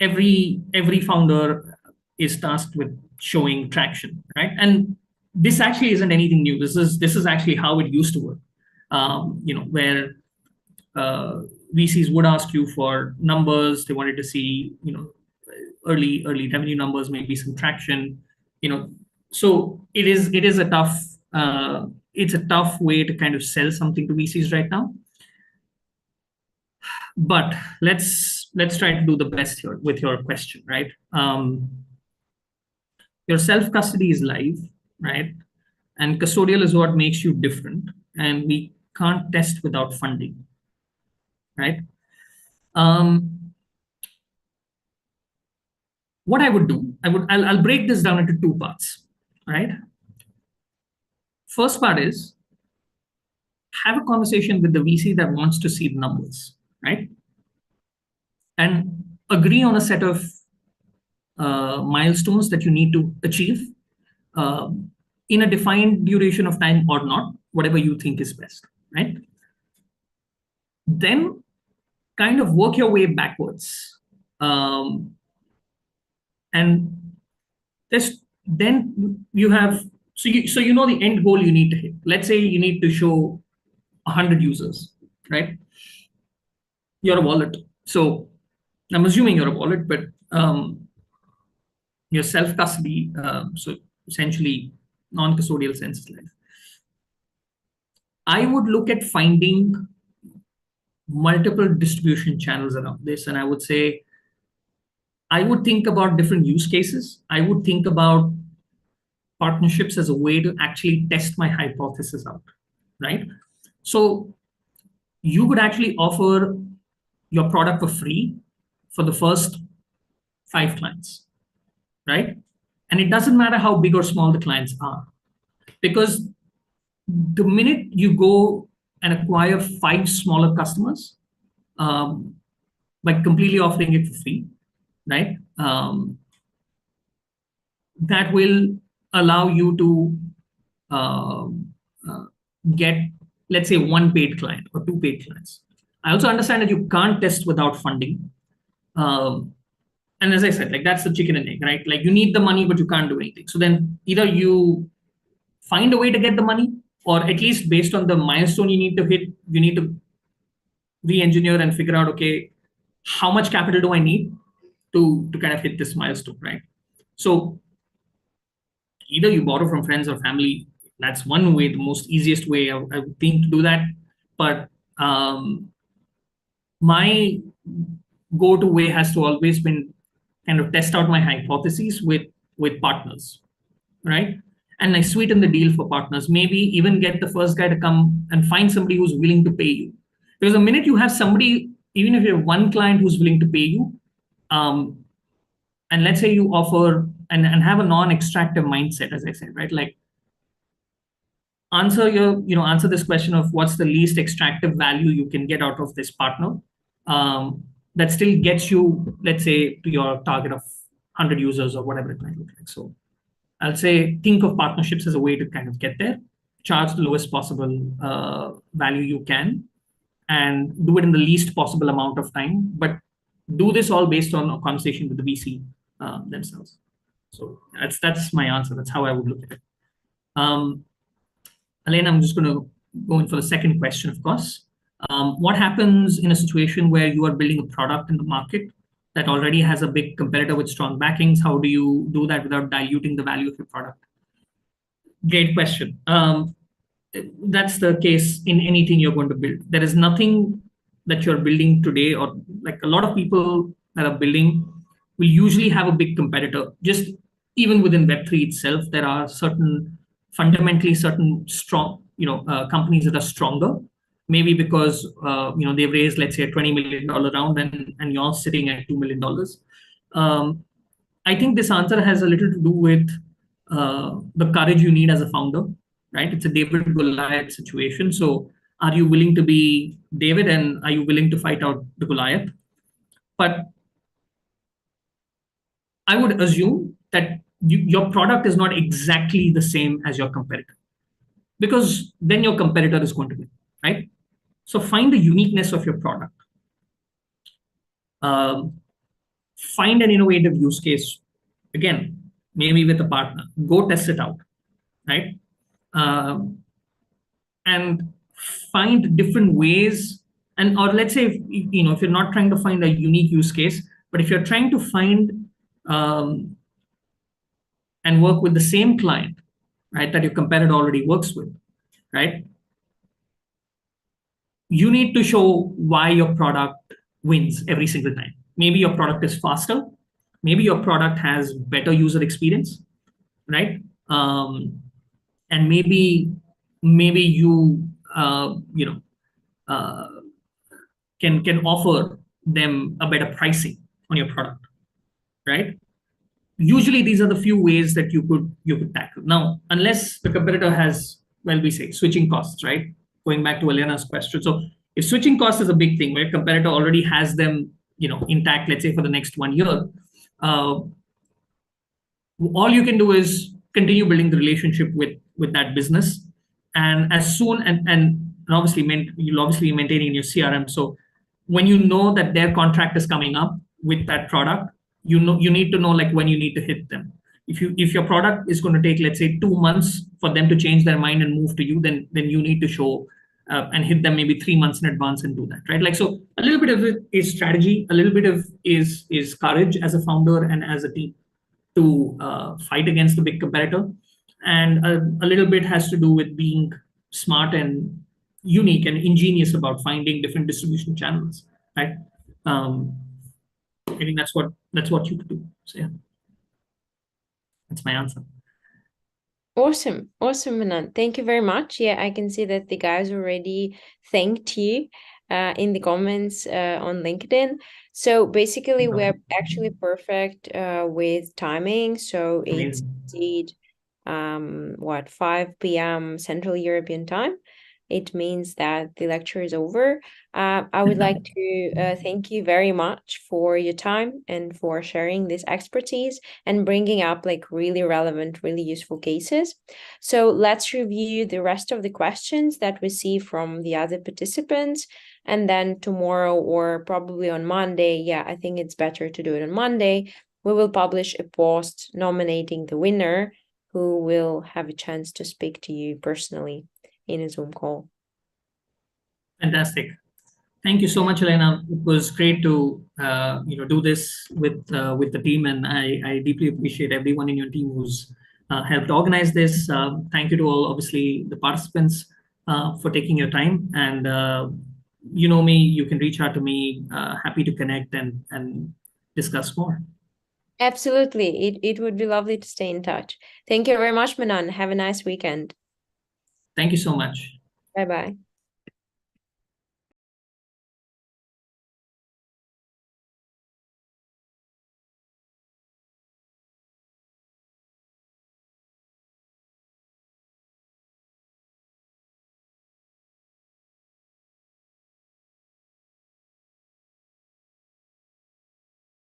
every founder is tasked with showing traction, right? And this actually isn't anything new. This is actually how it used to work. Where VCs would ask you for numbers. They wanted to see, early revenue numbers, maybe some traction. So it is a tough it's a tough way to kind of sell something to VCs right now. But let's try to do the best here with your question, right? Your self custody is live, right? And custodial is what makes you different. And we can't test without funding, right? What I would do, I'll break this down into two parts, right? First part is have a conversation with the VC that wants to see the numbers, right? And agree on a set of milestones that you need to achieve uh, in a defined duration of time or not, whatever you think is best, right? Then kind of work your way backwards. And then you have so you know the end goal you need to hit. Let's say you need to show 100 users, right? You're a wallet. So I'm assuming you're a wallet, but your self custody, so essentially non custodial sense is life. I would look at finding multiple distribution channels around this. And I would say, I would think about different use cases. I would think about partnerships as a way to actually test my hypothesis out, right? So you could actually offer your product for free for the first 5 clients, right? And it doesn't matter how big or small the clients are, because the minute you go and acquire 5 smaller customers by completely offering it for free, right? That will allow you to uh, uh, get, let's say, 1 paid client or 2 paid clients. I also understand that you can't test without funding. And as I said, like that's the chicken and egg, right? Like you need the money, but you can't do anything. So then either you find a way to get the money, or at least based on the milestone you need to hit, you need to re-engineer and figure out, okay, how much capital do I need to kind of hit this milestone, right? So either you borrow from friends or family. That's one way, the most easiest way I would think to do that. But my go-to way has to always been kind of test out my hypotheses with partners, right? And I sweeten the deal for partners. Maybe even get the first guy to come and find somebody who's willing to pay you. Because the minute you have somebody, even if you have one client who's willing to pay you, and let's say you offer and have a non-extractive mindset, as I said, right? Like answer this question of what's the least extractive value you can get out of this partner that still gets you, let's say, to your target of 100 users or whatever it might look like. So I'll say think of partnerships as a way to kind of get there, charge the lowest possible value you can, and do it in the least possible amount of time. But do this all based on a conversation with the VC themselves. So that's my answer. That's how I would look at it. Elaine, I'm just going to going for the second question, of course. What happens in a situation where you are building a product in the market that already has a big competitor with strong backings? How do you do that without diluting the value of your product? Great question. That's the case in anything you're going to build. There is nothing that you're building today, or like a lot of people that are building will usually have a big competitor. Just even within Web3 itself, there are fundamentally certain strong, companies that are stronger. Maybe because they've raised, let's say, a $20 million round, and you're sitting at $2 million. I think this answer has a little to do with the courage you need as a founder, right? It's a David Goliath situation. So, are you willing to be David, and are you willing to fight out the Goliath? But I would assume that your product is not exactly the same as your competitor, because then your competitor is going to win, right? So, find the uniqueness of your product. Find an innovative use case. Again, maybe with a partner. Go test it out, right? And find different ways, or let's say, if you're not trying to find a unique use case, but if you're trying to find and work with the same client, right, that your competitor already works with, right, you need to show why your product wins every single time. Maybe your product is faster, maybe your product has better user experience, right? And maybe you can offer them a better pricing on your product, right? Usually these are the few ways that you could tackle. Now, unless the competitor has, well, we say switching costs, right? Going back to Elena's question. So if switching cost is a big thing, where competitor already has them, intact, let's say for the next 1 year, all you can do is continue building the relationship with that business, and as soon and obviously you'll obviously be maintaining in your CRM. So when you know that their contract is coming up with that product, you need to know like when you need to hit them. If your product is going to take, let's say, 2 months for them to change their mind and move to you, then you need to show and hit them maybe 3 months in advance and do that, right? Like, so a little bit of it is strategy, a little bit of is courage as a founder and as a team to fight against the big competitor, and a little bit has to do with being smart and unique and ingenious about finding different distribution channels, right? I think that's what you could do. So yeah, that's my answer. Awesome, Manan. Thank you very much. Yeah, I can see that the guys already thanked you in the comments on LinkedIn. So basically, we're actually perfect with timing. So it's indeed 5 p.m. Central European time. It means that the lecture is over. I would like to thank you very much for your time and for sharing this expertise and bringing up like really relevant, really useful cases. So let's review the rest of the questions that we see from the other participants. And then tomorrow, or probably on Monday, yeah, I think it's better to do it on Monday, we will publish a post nominating the winner, who will have a chance to speak to you personally in a Zoom call. Fantastic. Thank you so much, Elena. It was great to do this with the team, and I deeply appreciate everyone in your team who's helped organize this. Thank you to all, obviously, the participants for taking your time. And you know me, you can reach out to me. Happy to connect and discuss more. Absolutely. It would be lovely to stay in touch. Thank you very much, Manan. Have a nice weekend. Thank you so much. Bye-bye.